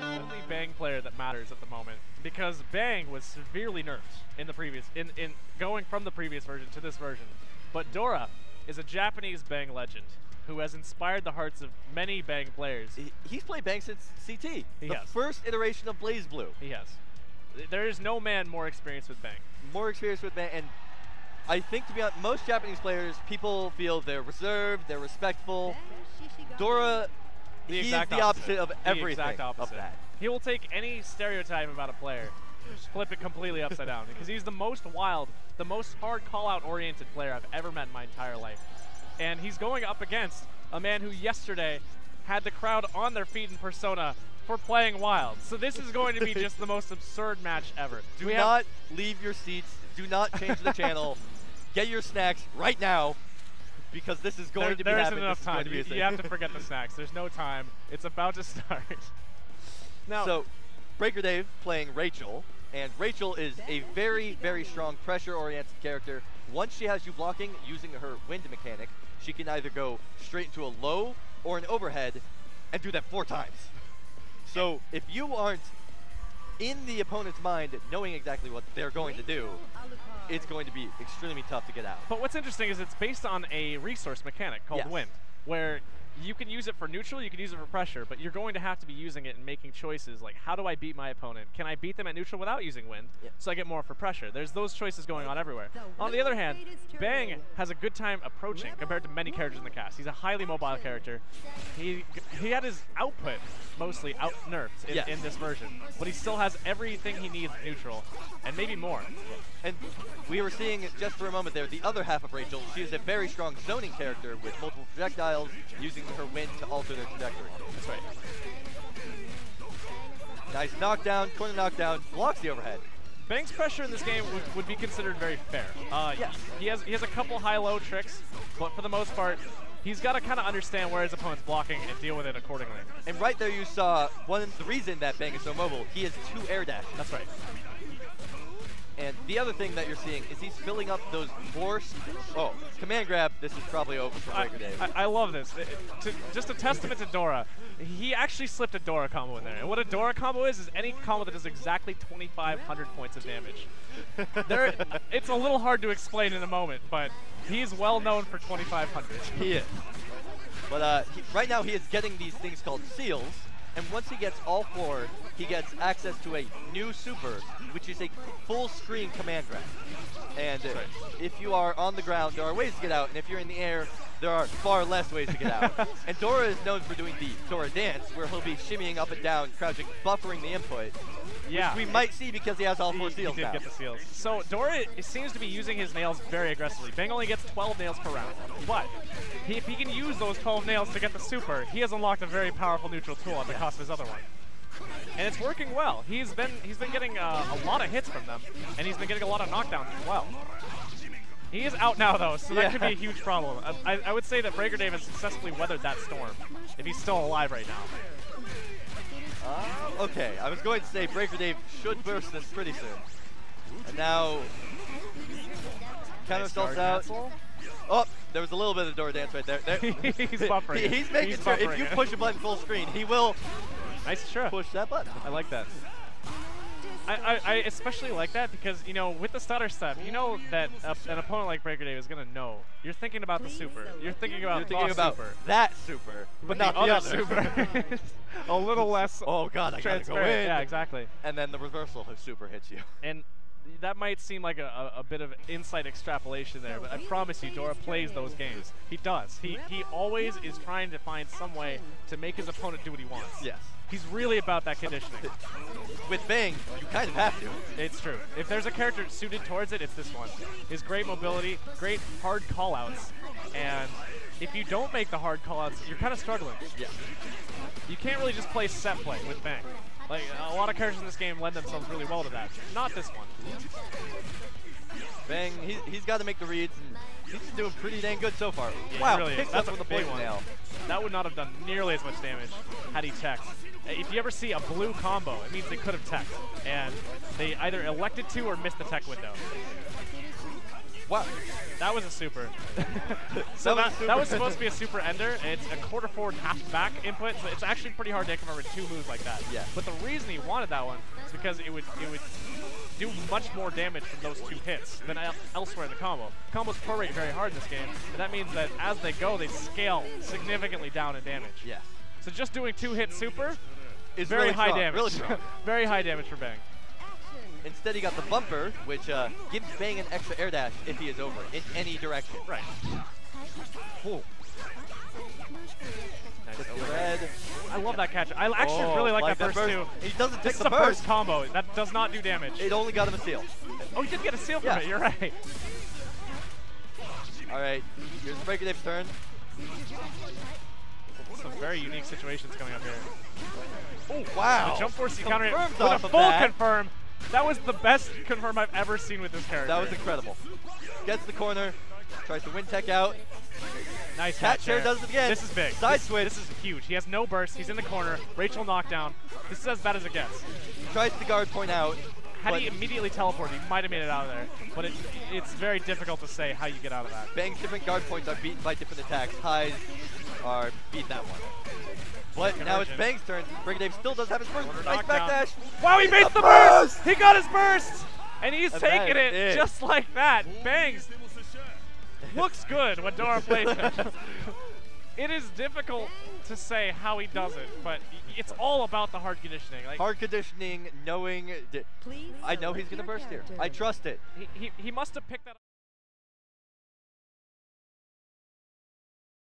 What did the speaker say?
Only Bang player that matters at the moment, because Bang was severely nerfed in the previous, in going from the previous version to this version. But Dora is a Japanese Bang legend who has inspired the hearts of many Bang players. He's played Bang since CT, the first iteration of BlazBlue. He has. There is no man more experienced with Bang. More experienced with Bang, and I think, to be honest, most Japanese players, people feel they're reserved, they're respectful. Dora, he's the opposite of everything of that. He will take any stereotype about a player, flip it completely upside down, because he's the most wild, the most hard call-out oriented player I've ever met in my entire life. And he's going up against a man who yesterday had the crowd on their feet in Persona for playing wild. So this is going to be just the most absurd match ever. Do not leave your seats. Do not change the channel. Get your snacks right now, because this is going to be happening. There isn't enough time. You have to forget the snacks. There's no time. It's about to start. Now, so, Breaker Dave playing Rachel, and Rachel is a very, very strong pressure-oriented character. Once she has you blocking using her wind mechanic, she can either go straight into a low or an overhead and do that 4 times. So if you aren't in the opponent's mind knowing exactly what they're going to do, it's going to be extremely tough to get out. But what's interesting is it's based on a resource mechanic called wind, where you can use it for neutral, you can use it for pressure, but you're going to have to be using it and making choices like, how do I beat my opponent? Can I beat them at neutral without using wind? So I get more for pressure. There's those choices going on everywhere. On the other hand, Bang has a good time approaching compared to many characters in the cast. He's a highly mobile character. He had his output mostly out-nerfed in this version, but he still has everything he needs neutral, and maybe more. And we were seeing, just for a moment there, the other half of Rachel. She is a very strong zoning character with multiple projectiles, using her wind to alter their trajectory. That's right. Nice knockdown, corner knockdown, blocks the overhead. Bang's pressure in this game would be considered very fair. He has a couple high-low tricks, but for the most part, he's got to kind of understand where his opponent's blocking and deal with it accordingly. And right there you saw the reason that Bang is so mobile. He has 2 air dashes. That's right. And the other thing that you're seeing is he's filling up those forced. Oh, command grab. This is probably over for Breaker Dave. I love this. Just a testament to Dora. He actually slipped a Dora combo in there. And what a Dora combo is any combo that does exactly 2,500 points of damage. It's a little hard to explain in a moment, but he's well known for 2,500. He is. But right now he is getting these things called seals. And once he gets all 4, he gets access to a new super, which is a full screen command grab. And if you are on the ground, there are ways to get out, and if you're in the air, there are far less ways to get out. And Dora is known for doing the Dora dance, where he'll be shimmying up and down, crouching, buffering the input. Which we might see because he has all 4 seals now. He did get the seals. So Dora seems to be using his nails very aggressively. Bang only gets 12 nails per round, but if he can use those 12 nails to get the super, he has unlocked a very powerful neutral tool at the cost of his other one. And it's working well. He's been getting a lot of hits from them, and he's been getting a lot of knockdowns as well. He is out now, though, so that could be a huge problem. I would say that Breaker Dave has successfully weathered that storm, if he's still alive right now. Okay, I was going to say Breaker Dave should burst this pretty soon. And now, count himself out. Oh, there was a little bit of Dora dance right there. He's buffering. He's making sure if you push a button full screen, he will push that button. I like that. I especially like that because, you know, with the stutter step, you know that an opponent like Breaker Dave is going to know. You're thinking about the super. You're thinking about that super, but not the other super. A little less oh god, I gotta go in. Yeah, exactly. And then the reversal of super hits you. And that might seem like a bit of inside extrapolation there, but I promise you, Dora plays those games. He does. He always is trying to find some way to make his opponent do what he wants. Yes. He's really about that conditioning. With Bang, you kind of have to. It's true. If there's a character suited towards it, it's this one. His great mobility, great hard callouts, and if you don't make the hard callouts, you're kind of struggling. Yeah. You can't really just play set play with Bang. Like, a lot of characters in this game lend themselves really well to that. Not this one. Bang, he's got to make the reads, and he's doing pretty dang good so far. Yeah, wow, really picks up with a poison nail. That would not have done nearly as much damage had he teched. If you ever see a blue combo, it means they could have teched, and they either elected to or missed the tech window. Wow. That was a super. So that was supposed to be a super ender. It's a quarter forward, half back input, so it's actually pretty hard to cover 2 moves like that. Yeah. But the reason he wanted that one is because it would do much more damage from those 2 hits than elsewhere in the combo. Combos prorate very hard in this game, and that means that as they go, they scale significantly down in damage. Yeah. So just doing 2-hit super is very really high strong, damage. really strong. Very high damage for Bang. Instead, he got the bumper, which gives Bang an extra air dash if he is over in any direction. Right. Cool. Nice Red. I love that catch. I actually really like that burst too. He doesn't take This is the a burst. burst combo. That does not do damage. It only got him a seal. Oh, he did get a seal from it. You're right. All right. Here's Breaker Dave's turn. Some very unique situations coming up here. Oh, wow. The jump force he countered it Confirms with a off of full that. confirm. That was the best confirm I've ever seen with this character. That was incredible. Gets the corner. Tries to win tech out. Nice Cat catch share there. does it again. This is big. Side switch. This is huge. He has no burst. He's in the corner. Rachel knockdown. This is as bad as it gets. He tries to guard point out. Had he immediately teleported, he might have made it out of there. But it's very difficult to say how you get out of that. Bang's different guard points are beaten by different attacks. Highs are beat that one. But now it's Bang's turn. Breaker Dave still does have his burst. Nice backdash. Wow, he made the burst! He got his burst! And he's And taking that it is just like that. Bangs looks good when Dora plays him. It is difficult to say how he does it, but it's all about the hard conditioning. Like, hard conditioning, knowing. I know he's going to burst here. I trust it. He must have picked that up.